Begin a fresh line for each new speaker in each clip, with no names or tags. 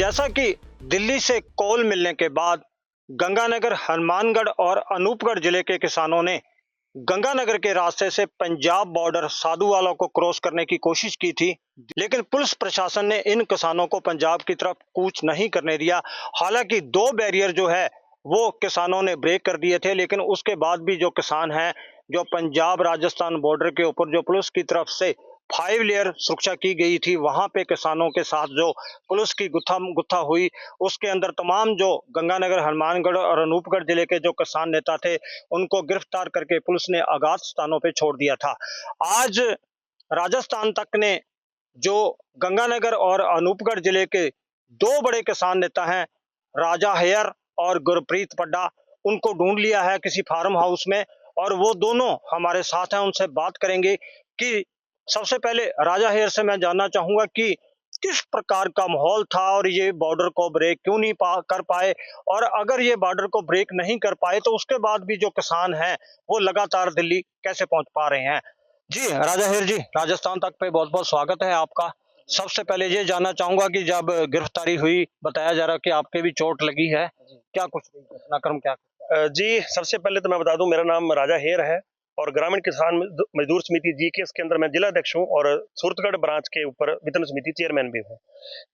जैसा कि दिल्ली से कॉल मिलने के बाद गंगानगर, हनुमानगढ़ और अनूपगढ़ जिले के किसानों ने गंगानगर के रास्ते से पंजाब बॉर्डर साधुवाला को क्रॉस करने की कोशिश की थी, लेकिन पुलिस प्रशासन ने इन किसानों को पंजाब की तरफ कूच नहीं करने दिया। हालांकि 2 बैरियर जो है वो किसानों ने ब्रेक कर दिए थे, लेकिन उसके बाद भी जो किसान हैं, जो पंजाब राजस्थान बॉर्डर के ऊपर जो पुलिस की तरफ से 5 लेयर सुरक्षा की गई थी, वहां पे किसानों के साथ जो पुलिस की गुत्था हुई, उसके अंदर तमाम जो गंगानगर, हनुमानगढ़ और अनूपगढ़ जिले के जो किसान नेता थे, उनको गिरफ्तार करके पुलिस ने अज्ञात स्थानों पे छोड़ दिया था। आज राजस्थान तक ने जो गंगानगर और अनूपगढ़ जिले के 2 बड़े किसान नेता हैं, राजा हेयर और गुरप्रीत पड्डा, उनको ढूंढ लिया है किसी फार्म हाउस में और वो दोनों हमारे साथ हैं। उनसे बात करेंगे कि सबसे पहले राजा हेयर से मैं जानना चाहूंगा कि किस प्रकार का माहौल था और ये बॉर्डर को ब्रेक क्यों नहीं कर पाए, और अगर ये बॉर्डर को ब्रेक नहीं कर पाए तो उसके बाद भी जो किसान हैं वो लगातार दिल्ली कैसे पहुंच पा रहे हैं। जी राजा हेयर जी, राजस्थान तक पे बहुत बहुत स्वागत है आपका। सबसे पहले ये जानना चाहूंगा कि जब गिरफ्तारी हुई, बताया जा रहा कि आपके भी चोट लगी है, क्या कुछ घटनाक्रम क्या?
जी, सबसे पहले तो मैं बता दूं, मेरा नाम राजा हेर है और ग्रामीण किसान मजदूर समिति जीकेएस के अंदर मैं जिला अध्यक्ष हूं और सूरतगढ़ ब्रांच के ऊपर वितरण समिति चेयरमैन भी हूं।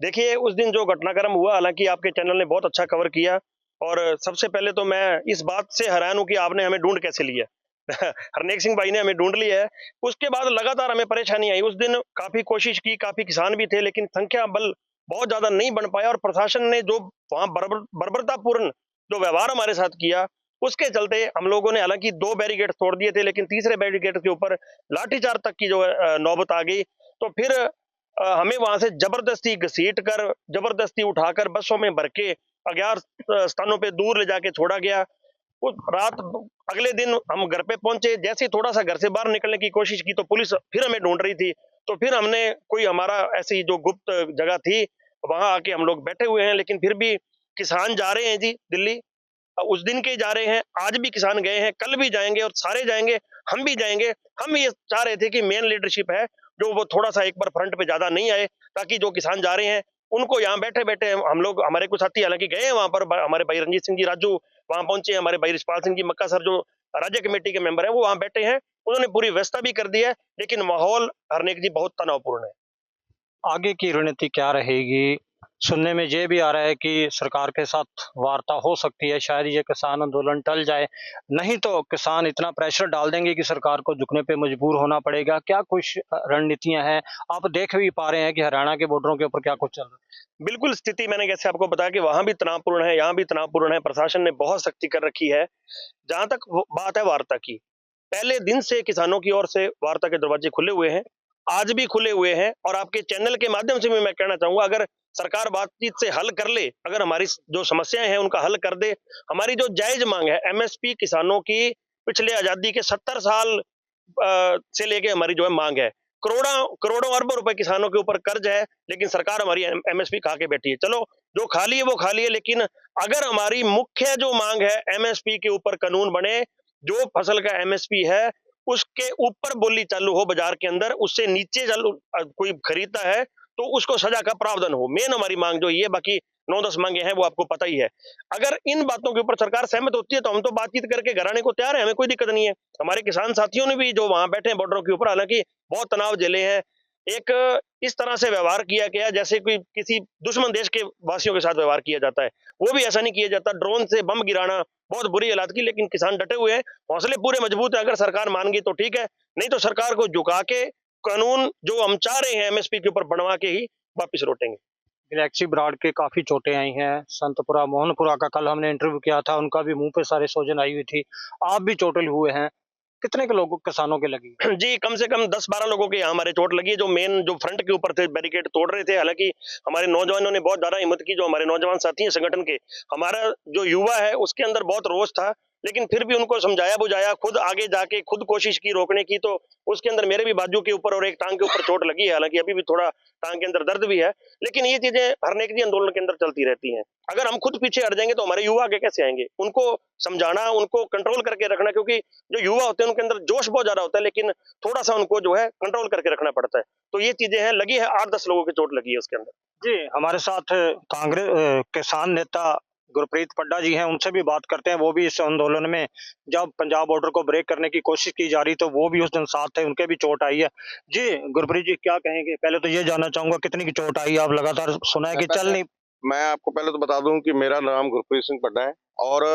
देखिए, उस दिन जो घटनाक्रम हुआ, हालांकि आपके चैनल ने बहुत अच्छा कवर किया और सबसे पहले तो मैं इस बात से हैरान हूं कि आपने हमें ढूंढ कैसे लिया। हरनेक सिंह भाई ने हमें ढूंढ लिया है। उसके बाद लगातार हमें परेशानी आई। उस दिन काफी कोशिश की, काफी किसान भी थे, लेकिन संख्या बल बहुत ज्यादा नहीं बन पाया और प्रशासन ने जो वहां बर्बरतापूर्ण जो व्यवहार हमारे साथ किया, उसके चलते हम लोगों ने हालांकि 2 बैरिकेड तोड़ दिए थे, लेकिन तीसरे बैरिकेड के ऊपर लाठीचार्ज तक की जो नौबत आ गई। तो फिर हमें वहां से जबरदस्ती घसीट कर, जबरदस्ती उठाकर बसों में भर के अज्ञात स्थानों पे दूर ले जाके छोड़ा गया। उस रात अगले दिन हम घर पे पहुंचे, जैसे ही थोड़ा सा घर से बाहर निकलने की कोशिश की तो पुलिस फिर हमें ढूंढ रही थी। तो फिर हमने कोई हमारा ऐसी जो गुप्त जगह थी, वहां आके हम लोग बैठे हुए हैं, लेकिन फिर भी किसान जा रहे हैं जी दिल्ली। उस दिन के जा रहे हैं, आज भी किसान गए हैं, कल भी जाएंगे और सारे जाएंगे, हम भी जाएंगे। हम ये चाह रहे थे कि मेन लीडरशिप है जो वो थोड़ा सा एक बार फ्रंट पे ज्यादा नहीं आए, ताकि जो किसान जा रहे हैं उनको यहाँ बैठे बैठे हम लोग, हमारे कुछ साथी हालांकि गए हैं वहां पर, हमारे भाई रंजीत सिंह जी राजू वहां पहुंचे, हमारे भाई रिशपाल सिंह जी मक्का सर जो राज्य कमेटी के मेंबर है वो वहां बैठे हैं, उन्होंने पूरी व्यवस्था भी कर दी है। लेकिन माहौल हरनेक जी बहुत तनावपूर्ण है।
आगे की रणनीति क्या रहेगी? सुनने में ये भी आ रहा है कि सरकार के साथ वार्ता हो सकती है, शायद ये किसान आंदोलन टल जाए, नहीं तो किसान इतना प्रेशर डाल देंगे कि सरकार को झुकने पे मजबूर होना पड़ेगा। क्या कुछ रणनीतियां हैं? आप देख भी पा रहे हैं कि हरियाणा के बॉर्डरों के ऊपर क्या कुछ चल रहा है।
बिल्कुल, स्थिति मैंने जैसे आपको बताया कि वहां भी तनावपूर्ण है, यहाँ भी तनावपूर्ण है, प्रशासन ने बहुत सख्ती कर रखी है। जहां तक बात है वार्ता की, पहले दिन से किसानों की ओर से वार्ता के दरवाजे खुले हुए हैं, आज भी खुले हुए हैं और आपके चैनल के माध्यम से भी मैं कहना चाहूंगा, अगर सरकार बातचीत से हल कर ले, अगर हमारी जो समस्याएं हैं उनका हल कर दे, हमारी जो जायज मांग है एमएसपी किसानों की, पिछले आजादी के 70 साल से लेके हमारी जो है मांग है, करोड़ों करोड़ों अरबों रुपए किसानों के ऊपर कर्ज है, लेकिन सरकार हमारी एमएसपी खा के बैठी है। चलो, जो खाली है वो खाली है, लेकिन अगर हमारी मुख्य जो मांग है एमएसपी के ऊपर कानून बने, जो फसल का एमएसपी है उसके ऊपर बोली चालू हो बाजार के अंदर, उससे नीचे चालू कोई खरीदता है तो उसको सजा का प्रावधान हो। मेन हमारी मांग जो ये, बाकी 9-10 मांगे हैं वो आपको पता ही है। अगर इन बातों के ऊपर सरकार सहमत होती है तो हम तो बातचीत करके घर आने को तैयार है, हमें कोई दिक्कत नहीं है। हमारे किसान साथियों ने भी जो वहां बैठे हैं बॉर्डरों के ऊपर, हालांकि बहुत तनाव झेले हैं। एक इस तरह से व्यवहार किया गया जैसे कोई किसी दुश्मन देश के वासियों के साथ व्यवहार किया जाता है, वो भी ऐसा नहीं किया जाता। ड्रोन से बम गिराना, बहुत बुरी हालात की, लेकिन किसान डटे हुए हैं, हौसले पूरे मजबूत है। अगर सरकार मान गई तो ठीक है, नहीं तो सरकार को झुका के कानून जो हम चाह रहे हैं एमएसपी के ऊपर बनवा के ही वापिस लौटेंगे।
गैलेक्सी ब्रांड के काफी चोटें आई हैं, संतपुरा मोहनपुरा का कल हमने इंटरव्यू किया था, उनका भी मुंह पे सारे सोजन आई हुई थी। आप भी चोटिल हुए हैं, कितने के लोगों किसानों के लगी?
जी, कम से कम 10-12 लोगों के यहाँ हमारे चोट लगी है, जो मेन जो फ्रंट के ऊपर थे बैरिकेड तोड़ रहे थे। हालांकि हमारे नौजवानों ने बहुत ज्यादा हिम्मत की, जो हमारे नौजवान साथी हैं संगठन के, हमारा जो युवा है उसके अंदर बहुत रोष था लेकिन फिर भी उनको समझाया बुझाया, खुद आगे जाके खुद कोशिश की रोकने की, तो उसके अंदर मेरे भी बाजू के ऊपर और एक टांग के ऊपर चोट लगी है। हालांकि अभी भी थोड़ा टांग के अंदर दर्द भी है, लेकिन ये चीजें हर नेकी आंदोलन के अंदर चलती रहती हैं। अगर हम खुद पीछे हट जाएंगे तो हमारे युवा आगे कैसे आएंगे? उनको समझाना, उनको कंट्रोल करके रखना, क्योंकि जो युवा होते हैं उनके अंदर जोश बहुत ज्यादा होता है, लेकिन थोड़ा सा उनको जो है कंट्रोल करके रखना पड़ता है। तो ये चीजें हैं, लगी है 8-10 लोगों की चोट लगी है उसके अंदर।
जी, हमारे साथ कांग्रेस किसान नेता गुरप्रीत पड्डा जी हैं, उनसे भी बात करते हैं। वो भी इस आंदोलन में जब पंजाब बॉर्डर को ब्रेक करने की कोशिश की जा रही तो वो भी उस दिन साथ थे, उनके भी चोट आई है। जी, गुरप्रीत जी क्या कहेंगे? पहले तो ये जानना चाहूँगा कितनी की चोट आई है? आप लगातार सुना है कि चल नहीं।
मैं आपको पहले तो बता दूं कि मेरा नाम गुरप्रीत सिंह पड्डा है और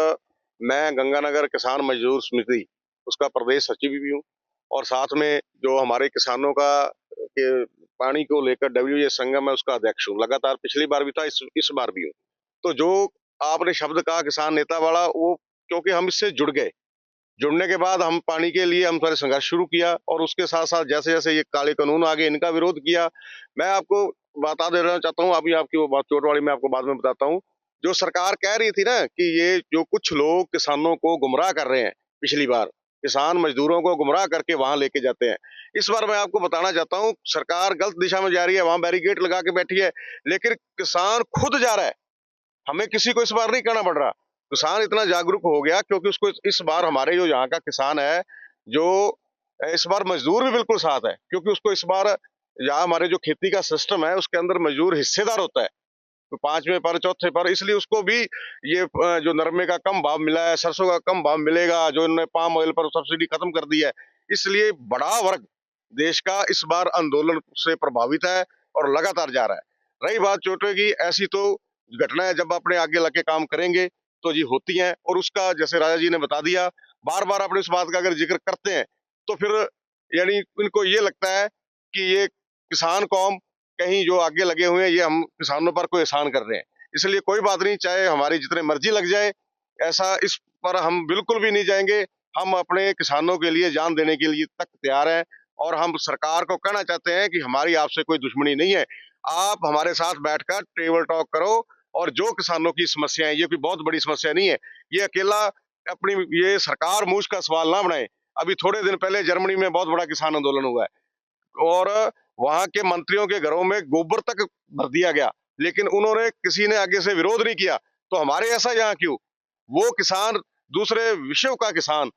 मैं गंगानगर किसान मजदूर समिति उसका प्रदेश सचिव भी हूँ और साथ में जो हमारे किसानों का के पानी को लेकर डब्ल्यूए संगम है उसका अध्यक्ष हूँ। लगातार पिछली बार भी था, इस बार भी हूँ। तो जो आपने शब्द कहा किसान नेता वाला, वो क्योंकि हम इससे जुड़ गए, जुड़ने के बाद हम पानी के लिए हम सारे संघर्ष शुरू किया और उसके साथ साथ जैसे जैसे ये काले कानून आ गए इनका विरोध किया। मैं आपको बता देना चाहता हूँ, अभी आपकी वो बात चोट वाली मैं आपको बाद में बताता हूँ। जो सरकार कह रही थी ना कि ये जो कुछ लोग किसानों को गुमराह कर रहे हैं, पिछली बार किसान मजदूरों को गुमराह करके वहां लेके जाते हैं। इस बार मैं आपको बताना चाहता हूँ सरकार गलत दिशा में जा रही है, वहां बैरिकेड लगा के बैठी है, लेकिन किसान खुद जा रहा है। हमें किसी को इस बार नहीं करना पड़ रहा। किसान इतना जागरूक हो गया क्योंकि उसको इस बार हमारे जो यहाँ का किसान है, जो इस बार मजदूर भी बिल्कुल साथ है, क्योंकि उसको इस बार यहाँ हमारे जो खेती का सिस्टम है उसके अंदर मजदूर हिस्सेदार होता है, तो 5वें पर 4थे पर, इसलिए उसको भी ये जो नरमे का कम भाव मिला है, सरसों का कम भाव मिलेगा, जो इन्होंने पाम ऑयल पर सब्सिडी खत्म कर दी है, इसलिए बड़ा वर्ग देश का इस बार आंदोलन से प्रभावित है और लगातार जा रहा है। रही बात चोटों की, ऐसी तो घटनाएं जब अपने आगे लग के काम करेंगे तो जी होती हैं, और उसका जैसे राजा जी ने बता दिया, बार बार अपने इस बात का अगर जिक्र करते हैं तो फिर यानी इनको ये लगता है कि ये किसान कौम कहीं जो आगे लगे हुए हैं ये हम किसानों पर कोई एहसान कर रहे हैं। इसलिए कोई बात नहीं, चाहे हमारी जितने मर्जी लग जाए, ऐसा इस पर हम बिल्कुल भी नहीं जाएंगे। हम अपने किसानों के लिए जान देने के लिए तक तैयार हैं और हम सरकार को कहना चाहते हैं कि हमारी आपसे कोई दुश्मनी नहीं है। आप हमारे साथ बैठकर टेबल टॉक करो और जो किसानों की समस्याएं, ये कोई बहुत बड़ी समस्या नहीं है, ये अकेला अपनी ये सरकार मूछ का सवाल ना बनाए। अभी थोड़े दिन पहले जर्मनी में बहुत बड़ा किसान आंदोलन हुआ है और वहां के मंत्रियों के घरों में गोबर तक भर दिया गया, लेकिन उन्होंने किसी ने आगे से विरोध नहीं किया। तो हमारे ऐसा यहाँ क्यों? वो किसान, दूसरे विश्व का किसान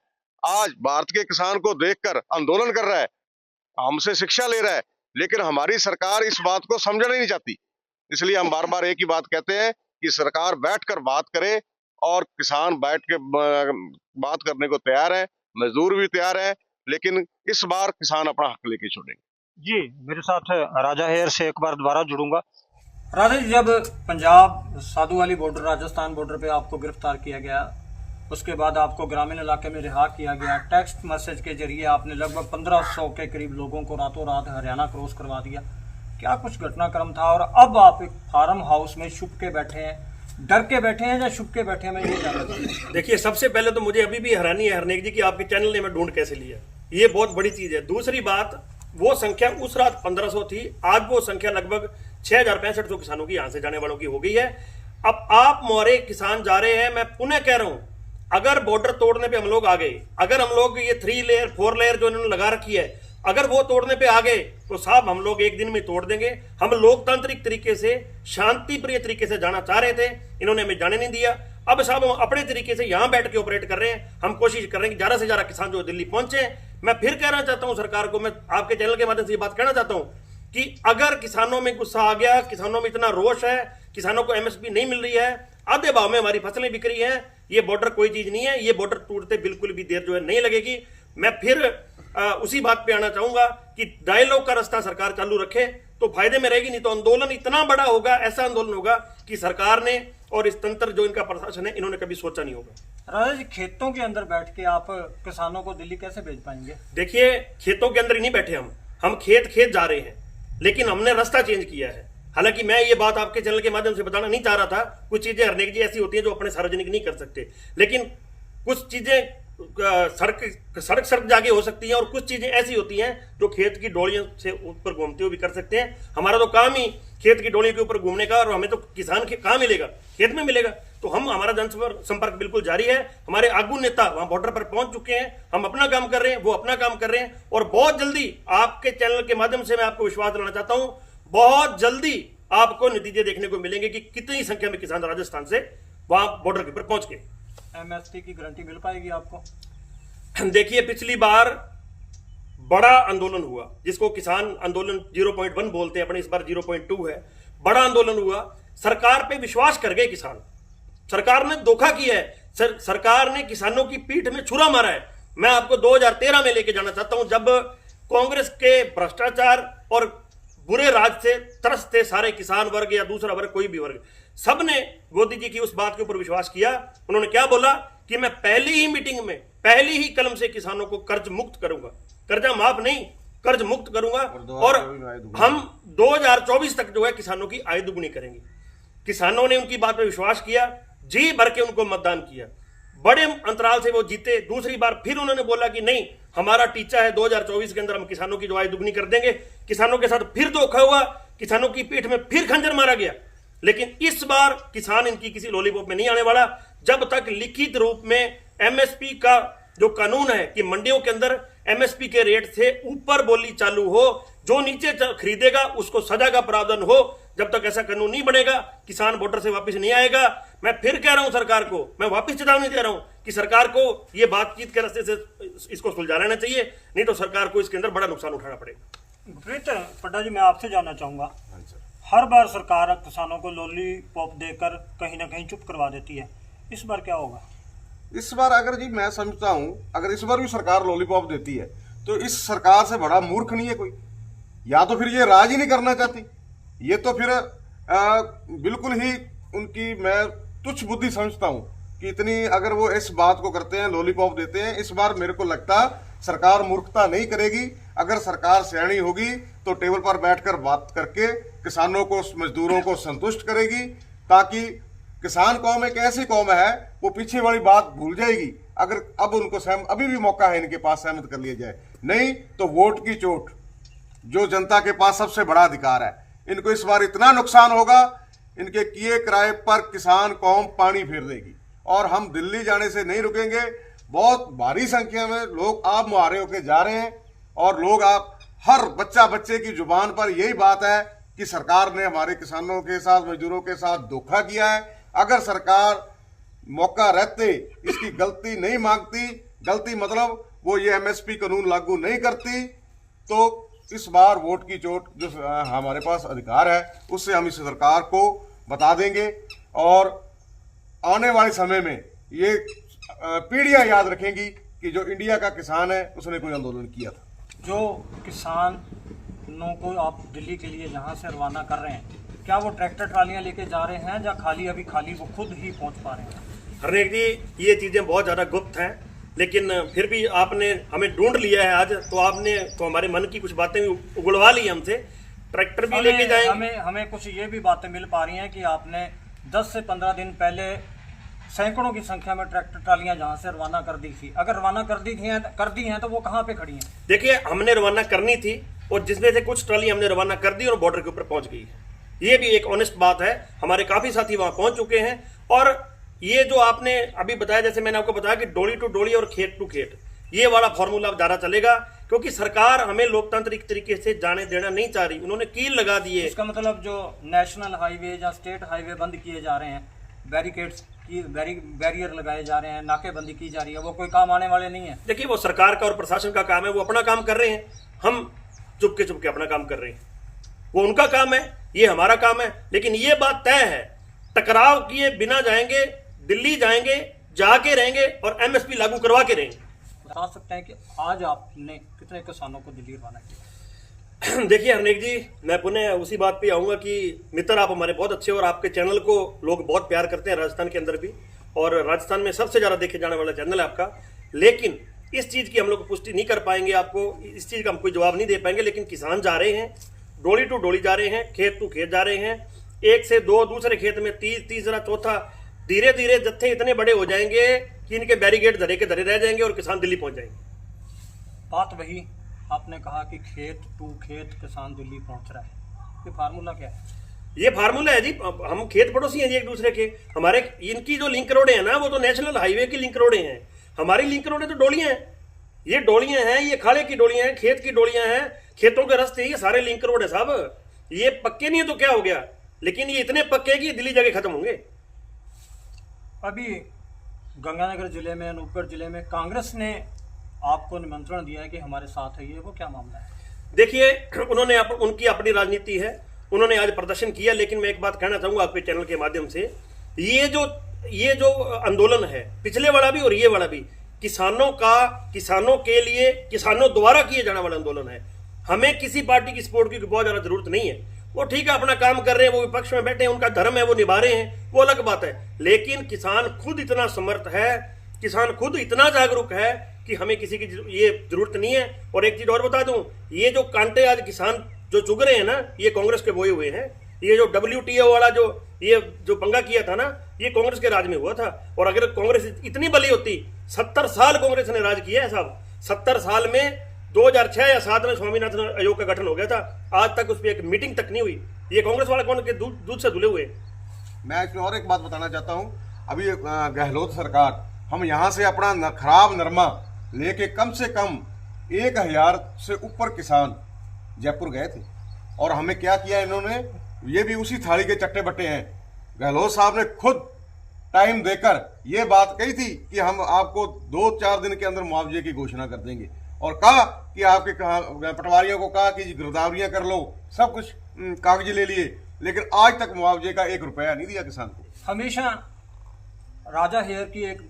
आज भारत के किसान को देखकर आंदोलन कर रहा है, हमसे शिक्षा ले रहा है, लेकिन हमारी सरकार इस बात को समझना ही नहीं चाहती। इसलिए हम बार बार एक ही बात कहते हैं कि सरकार बैठकर बात करे और किसान बैठ के बात करने को तैयार है, मजदूर भी तैयार है, लेकिन इस बार किसान अपना हक लेके छोड़ेंगे।
जी, मेरे साथ राजा हेयर से एक बार दोबारा जुड़ूंगा। राजा जी, जब पंजाब साधुवाली बॉर्डर, राजस्थान बॉर्डर पे आपको गिरफ्तार किया गया, उसके बाद आपको ग्रामीण इलाके में रिहा किया गया, टेक्स्ट मैसेज के जरिए आपने लगभग 1500 के करीब लोगों को रातों रात हरियाणा क्रॉस करवा दिया, क्या कुछ घटनाक्रम था? और अब आप एक फार्म हाउस में छुप के बैठे हैं, डर के बैठे हैं या छुप के बैठे हैं, मैं ये जानना चाहता हूं।
देखिए, सबसे पहले तो मुझे अभी भी हैरानी है हरनेक जी की आपके चैनल ने मैं ढूंढ कैसे लिया, ये बहुत बड़ी चीज है। दूसरी बात, वो संख्या उस रात 1500 थी, आज वो संख्या लगभग 6065 किसानों की यहां से जाने वालों की हो गई है। अब आप मोरे किसान जा रहे हैं, मैं पुनः कह रहा हूं, अगर बॉर्डर तोड़ने पे हम लोग आ गए, अगर हम लोग ये 3 लेयर 4 लेयर जो इन्होंने लगा रखी है, अगर वो तोड़ने पे आ गए तो साहब हम लोग एक दिन में तोड़ देंगे। हम लोकतांत्रिक तरीके से, शांति प्रिय तरीके से जाना चाह रहे थे, इन्होंने हमें जाने नहीं दिया। अब साहब हम अपने तरीके से यहां बैठ के ऑपरेट कर रहे हैं, हम कोशिश कर रहे हैं कि ज्यादा से ज्यादा किसान जो दिल्ली पहुंचे। मैं फिर कहना चाहता हूं सरकार को, मैं आपके चैनल के माध्यम से ये बात कहना चाहता हूं कि अगर किसानों में गुस्सा आ गया, किसानों में इतना रोष है, किसानों को एमएसपी नहीं मिल रही है, आधे भाव में हमारी फसलें बिक रही हैं, ये बॉर्डर कोई चीज नहीं है, ये बॉर्डर टूटते बिल्कुल भी देर जो है नहीं लगेगी। मैं फिर उसी बात पे आना चाहूंगा कि डायलॉग का रास्ता सरकार चालू रखे तो फायदे में रहेगी, नहीं तो आंदोलन इतना बड़ा होगा, ऐसा आंदोलन होगा कि सरकार ने और इस तंत्र जो इनका प्रशासन है, इन्होंने कभी सोचा नहीं होगा।
राजा जी, खेतों के अंदर बैठ के आप किसानों को दिल्ली कैसे भेज पाएंगे?
देखिए, खेतों के अंदर ही नहीं बैठे हम खेत जा रहे हैं, लेकिन हमने रास्ता चेंज किया है। हालांकि मैं ये बात आपके चैनल के माध्यम से बताना नहीं चाह रहा था, कुछ चीजें हरनेक जी ऐसी होती हैं जो अपने सार्वजनिक नहीं कर सकते, लेकिन कुछ चीजें सड़क जाके हो सकती हैं, और कुछ चीजें ऐसी होती हैं जो खेत की डोलियों से ऊपर घूमते हुए भी कर सकते हैं। हमारा तो काम ही खेत की डोली के ऊपर घूमने का, और हमें तो किसान कहाँ मिलेगा, खेत में मिलेगा। तो हमारा जनसंपर्क बिल्कुल जारी है। हमारे आगू नेता वहां बॉर्डर पर पहुंच चुके हैं, हम अपना काम कर रहे हैं, वो अपना काम कर रहे हैं, और बहुत जल्दी आपके चैनल के माध्यम से मैं आपको विश्वास दिलाना चाहता हूं, बहुत जल्दी आपको नतीजे देखने को मिलेंगे कि कितनी संख्या में किसान राजस्थान से वहां बॉर्डर के ऊपर पहुंच गए।
एमएसपी की गारंटी मिल पाएगी आपको?
देखिए, पिछली बार बड़ा आंदोलन हुआ, जिसको किसान आंदोलन 0.1 बोलते हैं अपने, इस बार 0.2 है। बड़ा आंदोलन हुआ, सरकार पे विश्वास कर गए किसान, सरकार ने धोखा किया है, सरकार ने किसानों की पीठ में छुरा मारा है। मैं आपको 2013 में लेके जाना चाहता हूं, जब कांग्रेस के भ्रष्टाचार और बुरे राज से त्रस्त थे सारे किसान वर्ग या दूसरा वर्ग, कोई भी वर्ग, सबने मोदी जी की उस बात के ऊपर विश्वास किया। उन्होंने क्या बोला कि मैं पहली ही मीटिंग में, पहली ही कलम से किसानों को कर्ज मुक्त करूंगा, कर्जा माफ नहीं, कर्ज मुक्त करूंगा, और हम 2024 तक जो है किसानों की आय दुगुनी करेंगे। किसानों ने उनकी बात पर विश्वास किया, जी भर के उनको मतदान किया, बड़े अंतराल से वो जीते। दूसरी बार फिर उन्होंने बोला कि नहीं, हमारा टीचा है 2024 के अंदर हम किसानों की जो आय दुगनी कर देंगे। किसानों के साथ फिर धोखा हुआ, किसानों की पीठ में फिर खंजर मारा गया। लेकिन इस बार किसान इनकी किसी लॉलीपॉप में नहीं आने वाला, जब तक लिखित रूप में एमएसपी का जो कानून है कि मंडियों के अंदर एमएसपी के रेट से ऊपर बोली चालू हो, जो नीचे खरीदेगा उसको सजा का प्रावधान हो, जब तक ऐसा कानून नहीं बनेगा किसान बॉर्डर से वापस नहीं आएगा। मैं फिर कह रहा हूं सरकार को, मैं वापस चेतावनी दे रहा हूं कि सरकार को ये बातचीत के रास्ते से इसको सुलझा लेना चाहिए, नहीं तो सरकार को इसके अंदर बड़ा नुकसान उठाना पड़ेगा।
गुरप्रीत पड्डा जी, मैं आपसे जानना चाहूंगा, हर बार सरकार किसानों को लॉलीपॉप देकर कहीं ना कहीं चुप करवा देती है, इस बार क्या होगा?
इस बार अगर जी मैं समझता हूं, अगर इस बार भी सरकार लॉलीपॉप देती है तो इस सरकार से बड़ा मूर्ख नहीं है कोई। या तो फिर ये राज ही नहीं करना चाहती, ये तो फिर बिल्कुल ही उनकी मैं तुच्छ बुद्धि समझता हूं कि इतनी अगर वो इस बात को करते हैं, लॉलीपॉप देते हैं। इस बार मेरे को लगता सरकार मूर्खता नहीं करेगी। अगर सरकार सियाणी होगी तो टेबल पर बैठकर बात करके किसानों को, मजदूरों को संतुष्ट करेगी, ताकि किसान कौम एक ऐसी कौम है वो पीछे वाली बात भूल जाएगी। अगर अब उनको अभी भी मौका है इनके पास सहमत कर लिया जाए, नहीं तो वोट की चोट, जो जनता के पास सबसे बड़ा अधिकार है, इनको इस बार इतना नुकसान होगा, इनके किए किराए पर किसान कौम पानी फेर देगी। और हम दिल्ली जाने से नहीं रुकेंगे। बहुत भारी संख्या में लोग आप मुहारे होके जा रहे हैं, और लोग आप हर बच्चे की जुबान पर यही बात है कि सरकार ने हमारे किसानों के साथ, मजदूरों के साथ धोखा किया है। अगर सरकार मौका रहते इसकी गलती नहीं मांगती, गलती मतलब वो ये एमएसपी कानून लागू नहीं करती, तो इस बार वोट की चोट जो हमारे पास अधिकार है उससे हम इस सरकार को बता देंगे। और आने वाले समय में ये पीढ़ियां याद रखेंगी कि जो इंडिया का किसान है उसने कोई आंदोलन किया था।
जो किसानों को आप दिल्ली के लिए जहां से रवाना कर रहे हैं, क्या वो ट्रैक्टर ट्रालियां लेके जा रहे हैं या अभी खाली वो खुद ही पहुंच पा रहे हैं?
हरनेक जी, ये चीजें बहुत ज्यादा गुप्त हैं, लेकिन फिर भी आपने हमें ढूंढ लिया है आज, तो आपने तो हमारे मन की कुछ बातें भी उगलवा ली हमसे। ट्रैक्टर भी लेके जाएंगे।
हमें कुछ ये भी बातें मिल पा रही हैं कि आपने 10 से 15 दिन पहले सैकड़ों की संख्या में ट्रैक्टर ट्रालियां जहां से रवाना कर दी थी। अगर रवाना कर दी हैं तो वो कहां पे खड़ी हैं?
देखिए, हमने रवाना करनी थी, और जिसमें से कुछ ट्राली हमने रवाना कर दी और बॉर्डर के ऊपर पहुंच गई है। ये भी एक ऑनेस्ट बात है। हमारे काफी साथी वहां पहुंच चुके हैं। और ये जो आपने अभी बताया, जैसे मैंने आपको बताया कि डोली टू डोली और खेत टू खेत, ये वाला फॉर्मूला ज्यादा चलेगा, क्योंकि सरकार हमें लोकतांत्रिक तरीके से जाने देना नहीं चाह रही। उन्होंने कील लगा दी है।
इसका मतलब जो नेशनल हाईवे या स्टेट हाईवे बंद किए जा रहे हैं, बैरिकेड्स की बैरियर लगाए जा रहे हैं, नाकेबंदी की जा रही है, वो कोई काम आने वाले नहीं है।
देखिए, वो सरकार का और प्रशासन का काम है, वो अपना काम कर रहे हैं, हम चुपके अपना काम कर रहे हैं। वो उनका काम है, ये हमारा काम है। लेकिन ये बात तय है, टकराव किए बिना जाएंगे, दिल्ली जाएंगे, जाके रहेंगे और एमएसपी लागू करवा के रहेंगे।
बता सकते हैं कि आज आपने कितने किसानों को दिल्ली रवाना किया?
देखिए हरनेक जी, मैं पुनः उसी बात पे आऊंगा कि मित्र आप हमारे बहुत अच्छे, और आपके चैनल को लोग बहुत प्यार करते हैं राजस्थान के अंदर भी, और राजस्थान में सबसे ज्यादा देखे जाने वाला चैनल है आपका। लेकिन इस चीज की हम लोग पुष्टि नहीं कर पाएंगे, आपको इस चीज का हम कोई जवाब नहीं दे पाएंगे। लेकिन किसान जा रहे हैं, डोली टू डोली जा रहे हैं, खेत टू खेत जा रहे हैं, एक से दो, दूसरे खेत में तीसरा चौथा धीरे धीरे जत्थे इतने बड़े हो जाएंगे कि इनके बैरिकेड धरे के धरे रह जाएंगे और किसान दिल्ली पहुंच जाएंगे।
बात वही आपने कहा कि खेत टू खेत किसान दिल्ली पहुंच रहा है, ये फार्मूला क्या है?
ये फार्मूला है जी, हम खेत पड़ोसी हैं जी एक दूसरे के। हमारे इनकी जो लिंक रोडें हैं ना, वो तो नेशनल हाईवे की लिंक रोडें हैं। हमारी लिंक रोडें तो डोलियां हैं, ये डोलियां हैं, ये खाले की डोलियां हैं, खेत की डोलियां हैं, खेतों के रास्ते, ये सारे लिंक रोड है साहब। ये पक्के नहीं है तो क्या हो गया, लेकिन ये इतने पक्के कि दिल्ली जाके खत्म होंगे।
अभी गंगानगर जिले में, अनूपगढ़ जिले में कांग्रेस ने आपको निमंत्रण दिया है कि हमारे साथ है, ये वो क्या मामला है?
देखिए, उन्होंने उनकी अपनी राजनीति है, उन्होंने आज प्रदर्शन किया, लेकिन मैं एक बात कहना चाहूंगा आपके चैनल के माध्यम से, ये जो आंदोलन है, पिछले वाला भी और ये वाला भी, किसानों के लिए, किसानों द्वारा किए जाने वाला आंदोलन है। हमें किसी पार्टी की सपोर्ट की बहुत ज्यादा जरूरत नहीं है। वो ठीक है, अपना काम कर रहे हैं, वो विपक्ष में बैठे हैं, उनका धर्म है, वो निभा रहे हैं, वो अलग बात है। लेकिन किसान खुद इतना समर्थ है, किसान खुद इतना जागरूक है कि हमें किसी की ये जरूरत नहीं है। और एक चीज और बता दूं, ये जो कांटे आज किसान जो चुग रहे हैं ना, ये कांग्रेस के बोए हुए हैं। ये जो WTO वाला जो पंगा किया था ना, ये कांग्रेस के राज में हुआ था। और अगर कांग्रेस इतनी बली होती, 70 साल कांग्रेस ने राज किया है साहब। 70 साल में 2006 या 7 में स्वामीनाथन आयोग का गठन हो गया था, आज तक उस पर एक मीटिंग तक नहीं हुई। ये कांग्रेस वाले कौन के दूध से धुले हुए।
मैं इसमें और एक बात बताना चाहता हूं। अभी गहलोत सरकार, हम यहां से अपना खराब नरमा लेके कम से कम 1000 से ऊपर किसान जयपुर गए थे, और हमें क्या किया इन्होंने, ये भी उसी थाली के चट्टे बट्टे हैं। गहलोत साहब ने खुद टाइम देकर ये बात कही थी कि हम आपको 2-4 दिन के अंदर मुआवजे की घोषणा कर देंगे, और कहा कि आपके पटवारियों को कहा कि गिरदावरियां कर लो, सब कुछ कागज ले लिए, लेकिन आज तक मुआवजे का 1 रुपया नहीं दिया किसान को।
हमेशा राजा हेयर की एक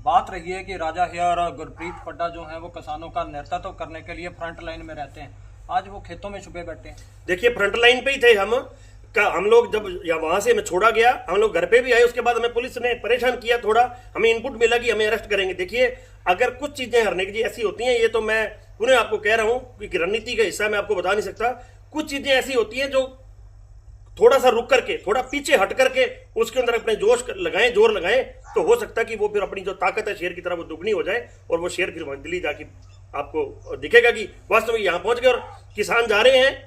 बात रही है कि राजा हेयर और गुरप्रीत पड्डा जो है वो किसानों का नेतृत्व करने के लिए फ्रंट लाइन में रहते हैं। आज वो खेतों में छुपे बैठे हैं।
देखिए, फ्रंट लाइन पे ही थे हम लोग। जब वहां से हमें छोड़ा गया, हम लोग घर पे भी आए, उसके बाद हमें पुलिस ने परेशान किया थोड़ा, हमें इनपुट मिला कि हमें अरेस्ट करेंगे। देखिए, अगर कुछ चीजें हरने की ऐसी होती हैं, ये तो मैं पुनः आपको कह रहा हूं कि रणनीति का हिस्सा मैं आपको बता नहीं सकता। कुछ चीजें ऐसी होती हैं जो थोड़ा सा रुक करके, थोड़ा पीछे हट करके उसके अंदर अपने जोर लगाएं, तो हो सकता है कि वो फिर अपनी जो ताकत है शेर की तरह वो दुगनी हो जाए, और वो शेर फिर वहां दिल्ली जाके आपको दिखेगा कि वास्तव में यहां पहुंच गए। और किसान जा रहे हैं,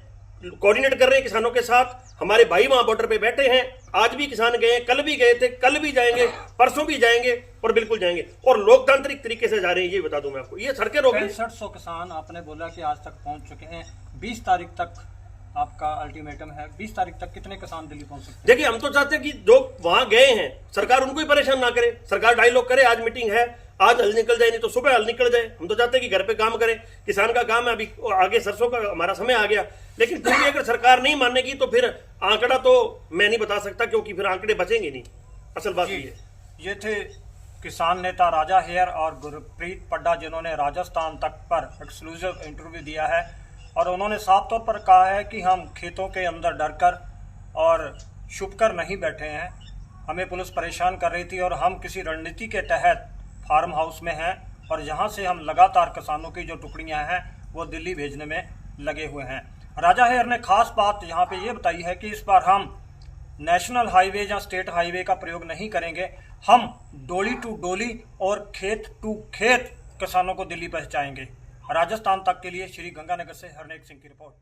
कोऑर्डिनेट कर रहे हैं किसानों के साथ। हमारे भाई वहां बॉर्डर पे बैठे हैं, आज भी किसान गए, कल भी गए थे, कल भी जाएंगे, परसों भी जाएंगे, और बिल्कुल जाएंगे। और लोकतांत्रिक तरीके से जा रहे हैं, ये बता दूं मैं आपको। ये सड़कें रोक
6500 किसान आपने बोला कि आज तक पहुंच चुके हैं। 20 तारीख तक आपका अल्टीमेटम है, 20 तारीख तक कितने किसान दिल्ली पहुंच सकते हैं?
देखिए, हम तो चाहते हैं कि जो वहां गए हैं, सरकार उनको ही परेशान ना करे। सरकार डायलॉग करे, आज मीटिंग है, आज हल निकल जाए, नहीं तो सुबह हल निकल जाए। हम तो चाहते हैं कि घर पे काम करें, किसान का काम है। अभी आगे सरसों का हमारा समय आ गया, लेकिन फिर भी अगर सरकार नहीं मानेगी तो फिर आंकड़ा तो मैं नहीं बता सकता, क्योंकि फिर आंकड़े बचेंगे नहीं। असल बात
ये थे किसान नेता राजा हेयर और गुरप्रीत पड्डा, जिन्होंने राजस्थान तक पर एक्सक्लूसिव इंटरव्यू दिया है, और उन्होंने साफ तौर पर कहा है कि हम खेतों के अंदर डरकर और छुपकर नहीं बैठे हैं। हमें पुलिस परेशान कर रही थी, और हम किसी रणनीति के तहत फार्म हाउस में हैं, और यहाँ से हम लगातार किसानों की जो टुकड़ियाँ हैं वो दिल्ली भेजने में लगे हुए हैं। राजा हेयर ने खास बात यहाँ पे ये बताई है कि इस बार हम नेशनल हाईवे या स्टेट हाईवे का प्रयोग नहीं करेंगे, हम डोली टू डोली और खेत टू खेत किसानों को दिल्ली पहुँचाएंगे। राजस्थान तक के लिए श्री गंगानगर से हरनेक सिंह की रिपोर्ट।